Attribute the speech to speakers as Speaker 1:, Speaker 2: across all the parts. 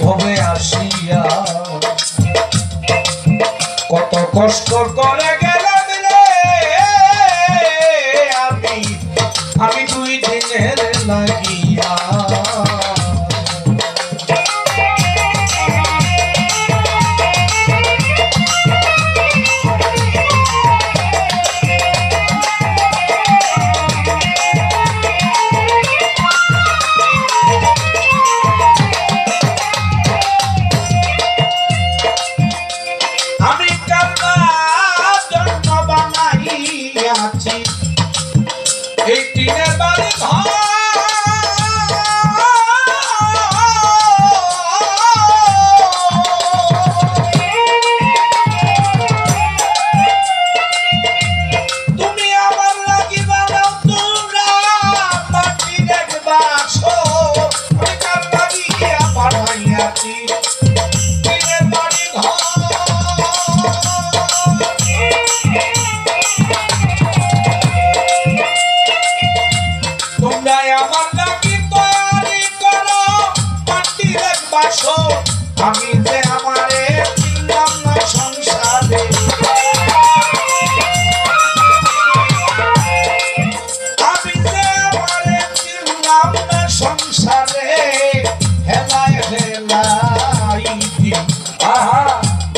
Speaker 1: ভবে আসিয়া কত কষ্ট করে গেলাম রে আমি 2 দিনের লাগিয়া আমি যে আমারে চিনলাম না সংসারে আমি যে আমারে চিনলাম না সংসারে হেলায় হেলাই আহা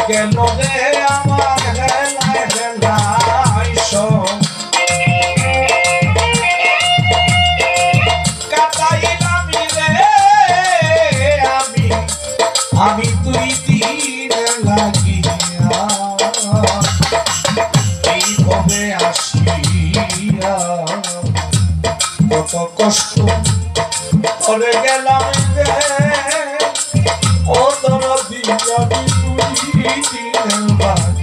Speaker 1: কেন রে আমার হেলায় হেলাই আমি 2 দিন লাগিয়া এই ভবে আসিয়া কত কষ্ট করে গেলাম রে ও দরদি আমি 2 দিন লাগিয়া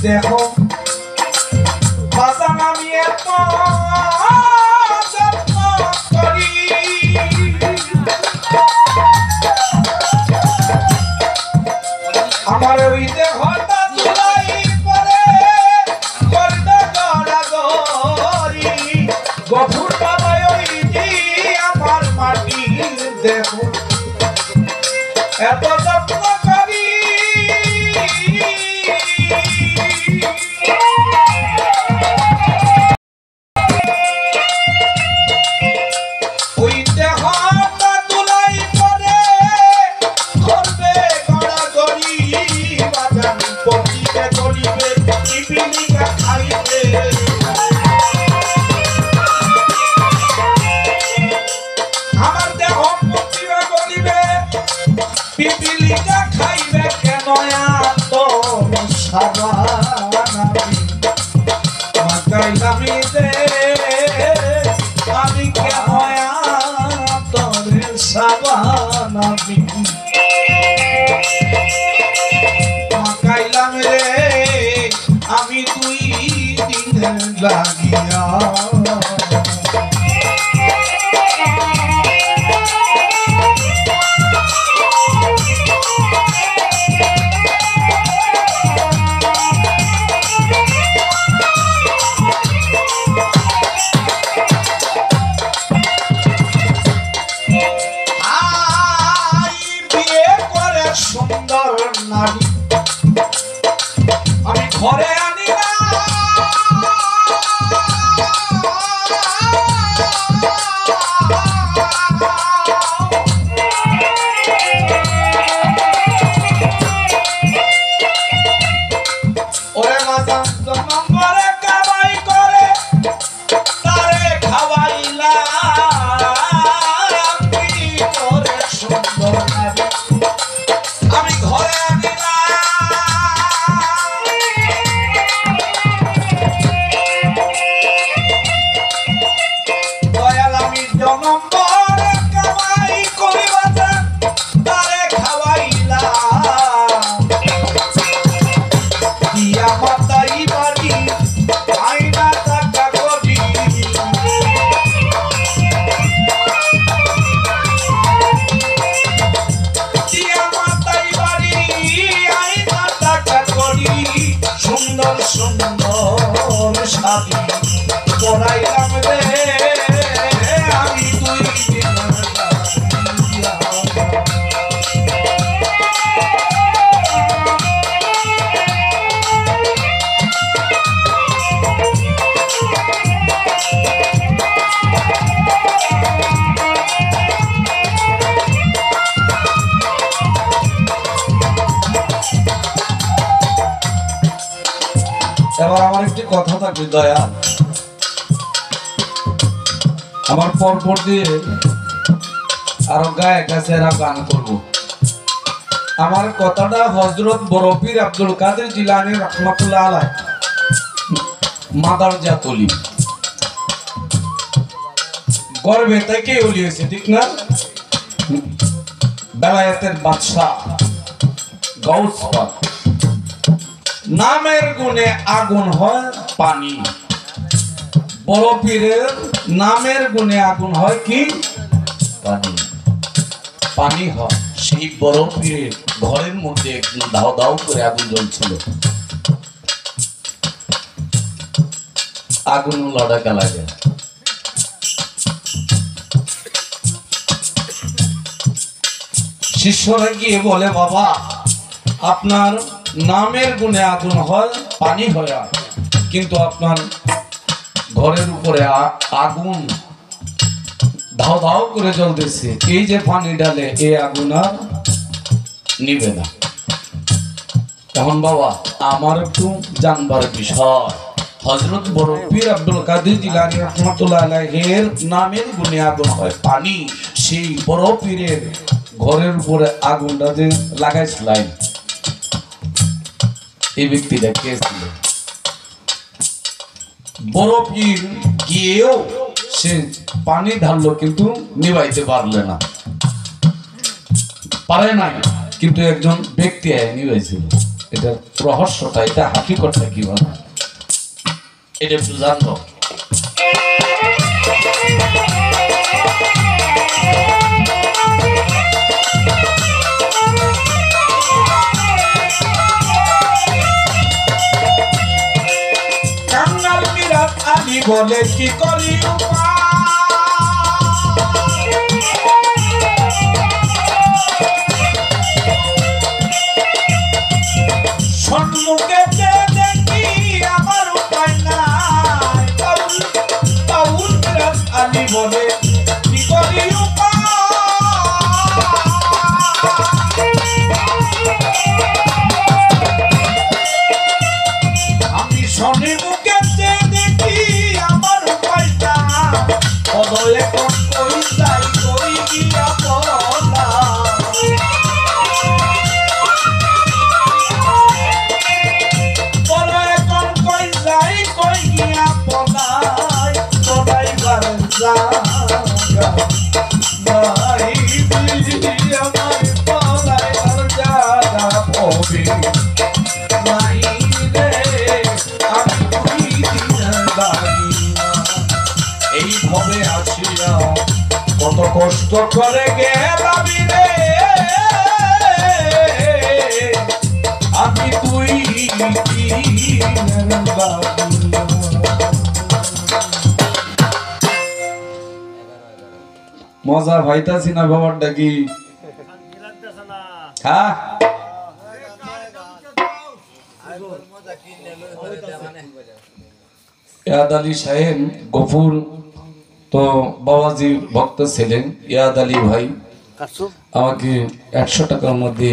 Speaker 1: দেখো বাজান আমি এত যত্ন করি আমার ওই দেহটা ধুলাই পরে করবে গড়াগড়ি গভুর বাবা ওই দি আমার মাটির দেহ এত যত্ন করি আমার দেহ পিপিলিকা খাইবে কেন এত সাবানাবি মাকাইলামি দে আমি কেন এত সাবানাবি মাকাইলাম রে আমি 2 দিন লাগিয়া সুন্দর নারী আমি ঘরে আনি না ওরে মাতা নম্বরে কামাই করে তারে খাওয়াইলা করে সুন্দর নারী আমি ঘরে আনি না এবার আমার একটি কথা থাকবে দয়া, আমার পরপর দিয়ে আরো গায়ক আছে, এরা গান করবো। আমার কথাটা হযরত বরফির আব্দুল কাদের জিলানী রাহমাতুল্লাহ আলাইহ মাদার জাতলি গর্বে থেকে ওলি হয়েছে, ঠিক না? বেলায়েতের বাদশাহ গাউস পাক, নামের গুণে আগুন হয় পানি। বড় পীরের নামের গুণে আগুন হয় কি? পানি। পানি হয়। সেই বড় পীরের ঘরের মধ্যে দাও দাও করে আগুন জ্বলছিল। আগুন লড়াকা লাগে। শিষ্যরা গিয়ে বলে, বাবা আপনার নামের গুণে আগুন হয় পানি হয়, কিন্তু আপনার ঘরের উপরে আগুন ধাও ধাও করে জ্বলতেছে, এই যে পানি ডালে এই আগুন আর নিবে না। তখন বাবা আমার একটু জানবার বিষয়, হযরত বড় পীর আব্দুল কাদের জিলানী রাহমাতুল্লাহ আলাইহির নামের গুণে আগুন হয় পানি। সেই বড় পীরের ঘরের উপরে আগুনটা যে লাগাইছিলেন, এই ব্যক্তিটা কে ছিল? বড় পীর গিয়েও সে পানি ঢাললো কিন্তু নিভাইতে পারলে না, পারে নাই, কিন্তু একজন ব্যক্তি নিভাইছিল। এটার রহস্যটা, এটা হাকিকতটা কি বলে, এটা একটু জানতো। কাঙ্গাল বিরাট আলী বলে কি করি সম্মুখে দেখি আমার উপায় নাই। বাউল বিরাট আলী বলে কি করি আমি শনি মুখে দেখি আমার উপায় না। বদলে কোন কই যাই কই গিয়া বলা, বদলে কোন কই যাই কই গিয়া বলাই, বলাইবার জায়গা নাই দিলি আমার বলাইবার জায়গা হবে নাই রে, আমি দুই দিন লাগিয়া এইভাবে আসিয়া কত কষ্ট করে গেলাম রে, আমি দুই দিনের লাগিয়া। মজা ভাইতাছি না বাবারটা কি? হ্যাঁ ইয়াদ আলী সাহেব গফুর তো বাবাজির ভক্ত ছিলেন। ইয়াদ আলী ভাই আমাকে 100 টাকার মধ্যে